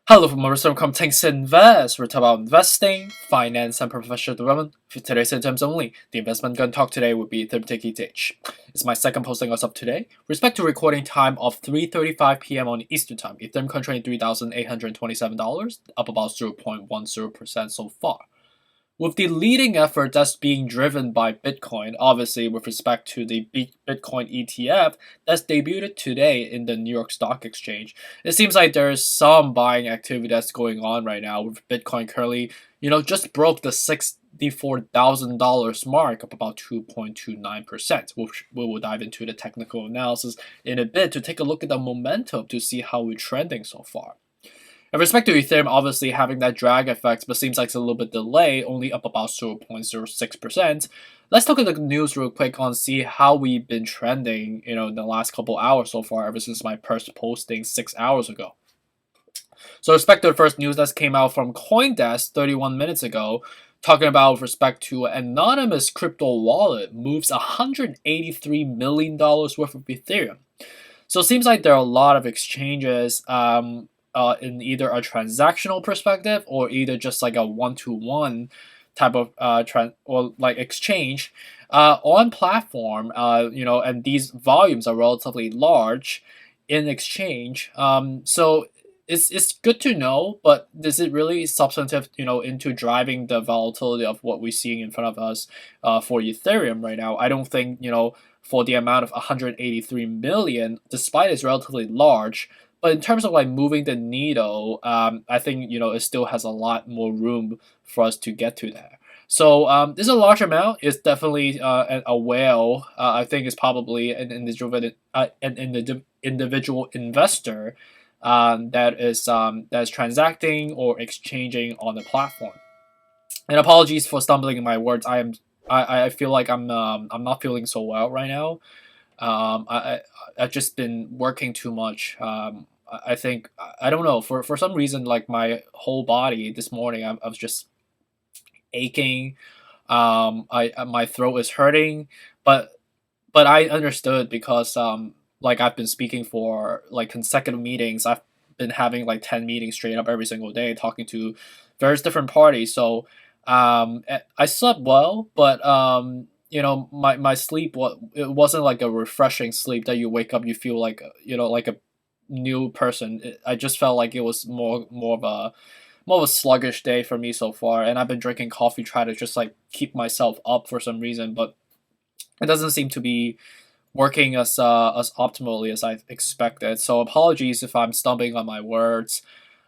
Hello, from welcome to Invest. We're talking about investing, finance, and professional development. For today's terms only, the investment gun talk today will be Ethereum ETH. It's my second posting as of today. Respect to recording time of 3:35 p.m. on Eastern Time. Ethereum contracting $3,827, up about 0.10% so far. With the leading effort that's being driven by Bitcoin, obviously with respect to the Bitcoin ETF that's debuted today in the New York Stock Exchange, it seems like there's some buying activity that's going on right now with Bitcoin currently, just broke the $64,000 mark up about 2.29%, which we will dive into the technical analysis in a bit to take a look at the momentum to see how we're trending so far. In respect to Ethereum, obviously having that drag effect, but seems like it's a little bit delay, only up about 0.06%. Let's look at the news real quick on see how we've been trending, in the last couple hours so far, ever since my first posting 6 hours ago. So respect to the first news that came out from CoinDesk 31 minutes ago, talking about with respect to an anonymous crypto wallet moves $183 million worth of Ethereum. So it seems like there are a lot of exchanges in either a transactional perspective or either just like a one-to-one type of exchange on platform, and these volumes are relatively large in exchange. So it's good to know, but is it really substantive, into driving the volatility of what we're seeing in front of us for Ethereum right now? I don't think, for the amount of 183 million, despite it's relatively large. But in terms of like moving the needle, I think it still has a lot more room for us to get to there. So this is a large amount. It's definitely a whale. I think it's probably an individual investor that is transacting or exchanging on the platform. And apologies for stumbling in my words. I feel like I'm not feeling so well right now. I've just been working too much. I think I don't know, for some reason, like my whole body this morning I was just aching. My throat is hurting, but I understood because like I've been speaking for like consecutive meetings. I've been having like 10 meetings straight up every single day, talking to various different parties. So I slept well, but my sleep it wasn't like a refreshing sleep that you wake up, you feel like like a new person. I just felt like it was more of a sluggish day for me so far, and I've been drinking coffee, try to just like keep myself up for some reason, but it doesn't seem to be working as optimally as I expected. So apologies if I'm stumbling on my words.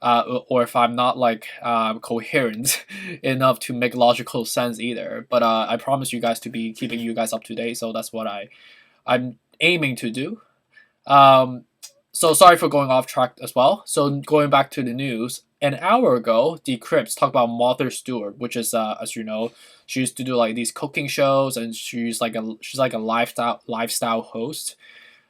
Or if I'm not like coherent enough to make logical sense either. But I promise you guys to be keeping you guys up to date, so that's what I'm aiming to do. So sorry for going off track as well. So going back to the news, an hour ago, Decrypts talked about Martha Stewart, which is as you know, she used to do like these cooking shows, and she's like a lifestyle host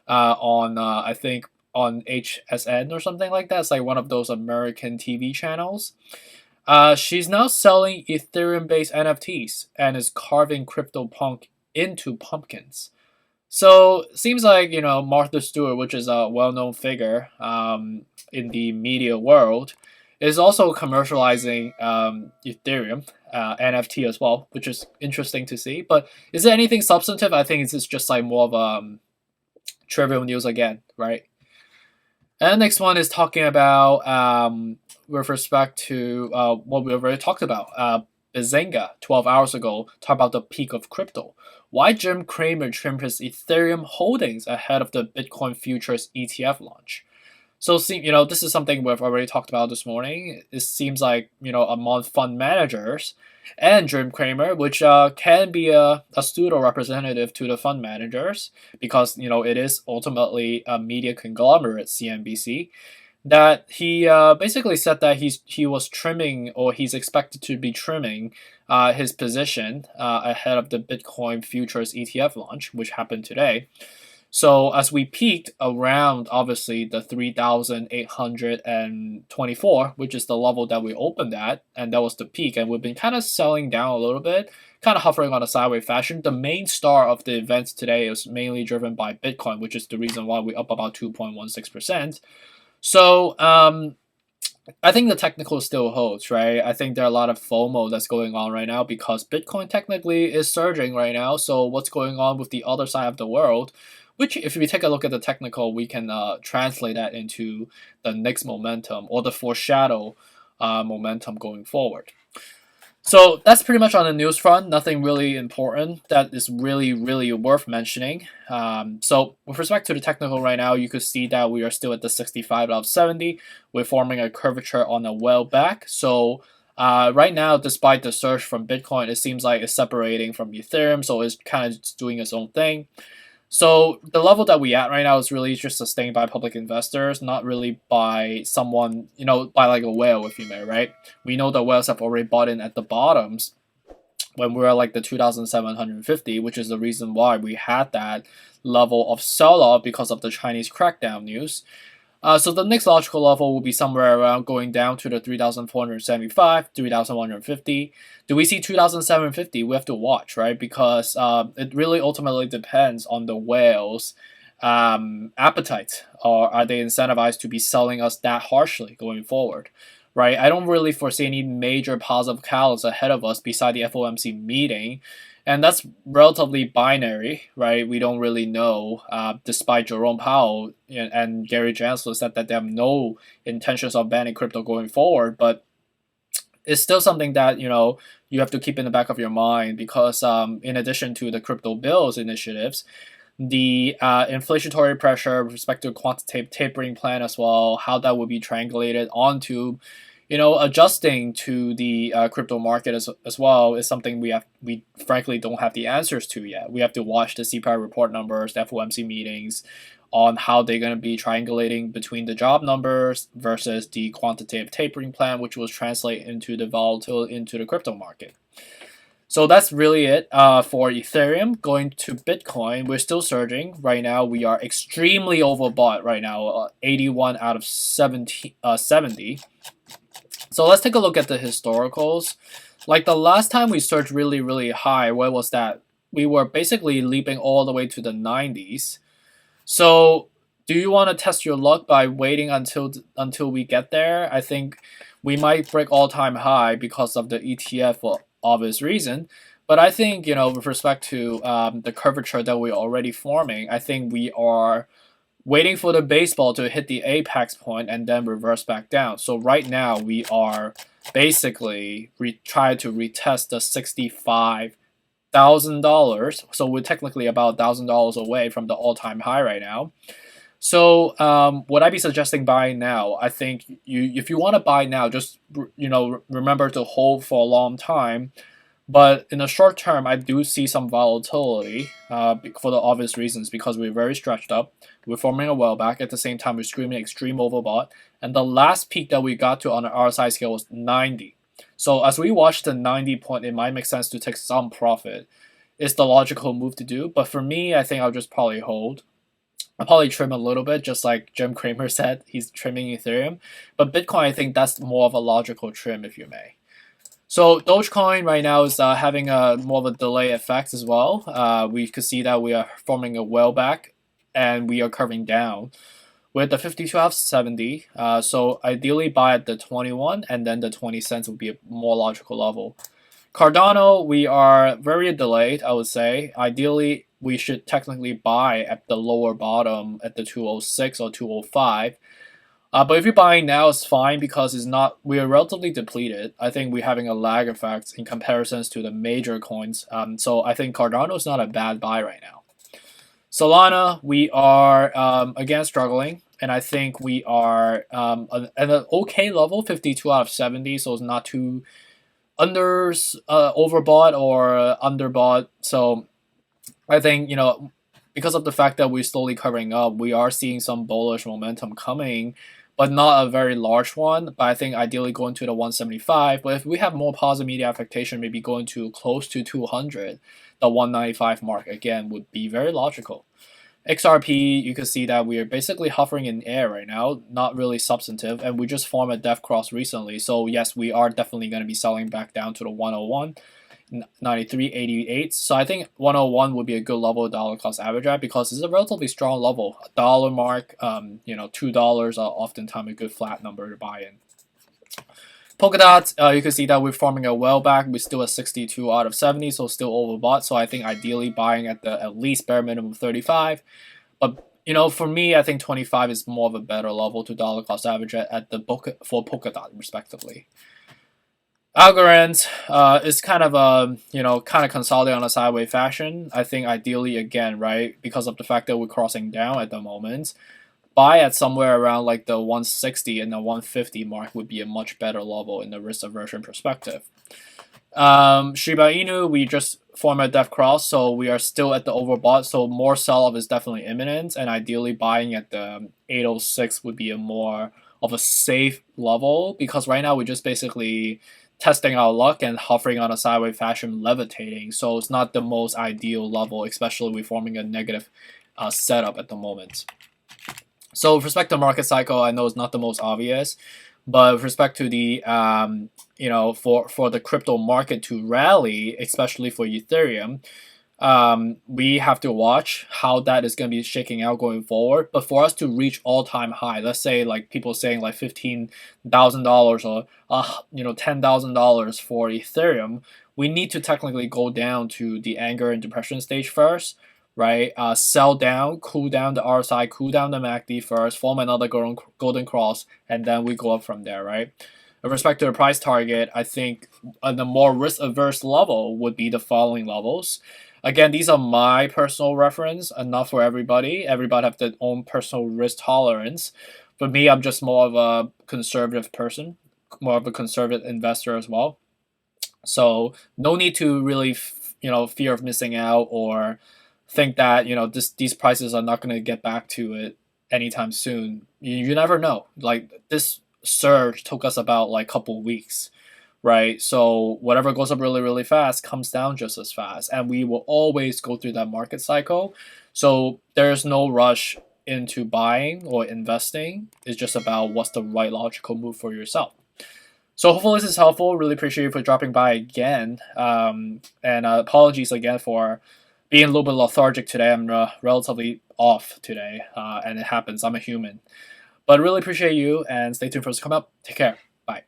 on I think on HSN or something like that. It's like one of those American TV channels. She's now selling Ethereum-based NFTs and is carving CryptoPunk into pumpkins. So seems like Martha Stewart, which is a well-known figure in the media world, is also commercializing Ethereum NFT as well, which is interesting to see. But is there anything substantive? I think it's just like more of trivial news again, right? And the next one is talking about with respect to what we already talked about. Bazinga 12 hours ago talked about the peak of crypto. Why Jim Cramer trimmed his Ethereum holdings ahead of the Bitcoin futures ETF launch. So this is something we've already talked about this morning. It seems like among fund managers and Jim Cramer, which can be a pseudo representative to the fund managers, because it is ultimately a media conglomerate, CNBC, that he basically said that he was trimming, or he's expected to be trimming his position ahead of the Bitcoin futures ETF launch, which happened today. So as we peaked around, obviously, the 3,824, which is the level that we opened at, and that was the peak, and we've been kind of selling down a little bit, kind of hovering on a sideways fashion. The main star of the events today is mainly driven by Bitcoin, which is the reason why we're up about 2.16%. So I think the technical still holds, right? I think there are a lot of FOMO that's going on right now because Bitcoin technically is surging right now. So what's going on with the other side of the world? Which, if we take a look at the technical, we can translate that into the next momentum or the foreshadow momentum going forward. So that's pretty much on the news front. Nothing really important that is really worth mentioning. So with respect to the technical right now, you could see that we are still at the 65 out of 70. We're forming a curvature on a well back. So right now, despite the surge from Bitcoin, it seems like it's separating from Ethereum. So it's kind of doing its own thing. So the level that we at right now is really just sustained by public investors, not really by someone, by like a whale, if you may, right? We know the whales have already bought in at the bottoms when we were like the 2,750, which is the reason why we had that level of sell-off because of the Chinese crackdown news. So the next logical level will be somewhere around going down to the 3,475, 3,150. Do we see 2,750? We have to watch, right? Because it really ultimately depends on the whales' appetite. Or are they incentivized to be selling us that harshly going forward? Right? I don't really foresee any major positive catalysts ahead of us beside the FOMC meeting. And that's relatively binary, right? We don't really know, despite Jerome Powell and Gary Gensler said that they have no intentions of banning crypto going forward, but it's still something that, you have to keep in the back of your mind because in addition to the crypto bills initiatives, the inflationary pressure with respect to quantitative tapering plan as well, how that will be triangulated onto adjusting to the crypto market as well is something we frankly don't have the answers to yet. We have to watch the CPI report numbers, the FOMC meetings, on how they're going to be triangulating between the job numbers versus the quantitative tapering plan, which will translate into the volatility into the crypto market. So that's really it for Ethereum. Going to Bitcoin, we're still surging. Right now, we are extremely overbought right now, 81 out of 70. So let's take a look at the historicals. Like the last time we surged really high, what was that? We were basically leaping all the way to the 90s. So do you want to test your luck by waiting until we get there? I think we might break all-time high because of the ETF for obvious reason. But I think, with respect to the curvature that we're already forming, I think we are waiting for the baseball to hit the apex point and then reverse back down. So right now we are basically trying to retest the $65,000. So we're technically about $1,000 away from the all-time high right now. So would I be suggesting buying now? I think if you want to buy now, just remember to hold for a long time. But in the short term, I do see some volatility for the obvious reasons because we're very stretched up. We're forming a well back. At the same time, we're screaming extreme overbought. And the last peak that we got to on the RSI scale was 90. So as we watch the 90 point, it might make sense to take some profit. It's the logical move to do. But for me, I think I'll just probably hold. I'll probably trim a little bit, just like Jim Cramer said. He's trimming Ethereum. But Bitcoin, I think that's more of a logical trim, if you may. So Dogecoin right now is having more of a delay effect as well. We could see that we are forming a well back and we are curving down with the 52 out of 70. So ideally buy at the 21 and then the 20 cents would be a more logical level. Cardano, we are very delayed, I would say. Ideally, we should technically buy at the lower bottom at the 206 or 205. But if you're buying now, it's fine because we are relatively depleted. I think we're having a lag effect in comparisons to the major coins. So I think Cardano is not a bad buy right now. Solana, we are again struggling, and I think we are at an okay level, 52 out of 70. So it's not too overbought or underbought. So I think because of the fact that we're slowly covering up, we are seeing some bullish momentum coming, but not a very large one. But I think ideally going to the 175. But if we have more positive media affectation, maybe going to close to 200, the 195 mark again would be very logical. XRP, you can see that we are basically hovering in air right now, not really substantive, and we just formed a def cross recently. So yes, we are definitely going to be selling back down to the 101. 93.88. So I think 101 would be a good level of dollar cost average at because it's a relatively strong level. $1 mark, $2 are oftentimes a good flat number to buy in. Polkadot, you can see that we're forming a well back. We're still at 62 out of 70, so still overbought. So I think ideally buying at the at least bare minimum 35. But for me, I think 25 is more of a better level to dollar cost average at the for Polkadot respectively. Algorand is kind of consolidating on a sideways fashion. I think ideally again, right, because of the fact that we're crossing down at the moment, buy at somewhere around like the 160 and the 150 mark would be a much better level in the risk aversion perspective. Shiba Inu, we just formed a def cross, so we are still at the overbought, so more sell-off is definitely imminent, and ideally buying at the 806 would be a more of a safe level, because right now we're just basically testing our luck and hovering on a sideways fashion, levitating, so it's not the most ideal level, especially we're forming a negative setup at the moment. So with respect to market cycle, I know it's not the most obvious, but with respect to the for the crypto market to rally, especially for Ethereum, we have to watch how that is going to be shaking out going forward. But for us to reach all-time high, let's say like people saying like $15,000 or $10,000 for Ethereum, we need to technically go down to the anger and depression stage first, right? Sell down, cool down the RSI, cool down the MACD first, form another golden cross, and then we go up from there, right? With respect to the price target, I think the more risk-averse level would be the following levels. Again, these are my personal reference and not for everybody. Everybody have their own personal risk tolerance. For me, I'm just more of a conservative person, more of a conservative investor as well. So no need to really, fear of missing out or think that these prices are not going to get back to it anytime soon. You never know. Like this surge took us about like a couple weeks, right? So whatever goes up really, really fast comes down just as fast, and we will always go through that market cycle. So there's no rush into buying or investing. It's just about what's the right logical move for yourself. So hopefully this is helpful. Really appreciate you for dropping by again. And apologies again for being a little bit lethargic today. I'm relatively off today, and it happens. I'm a human. But really appreciate you, and stay tuned for us to come up. Take care. Bye.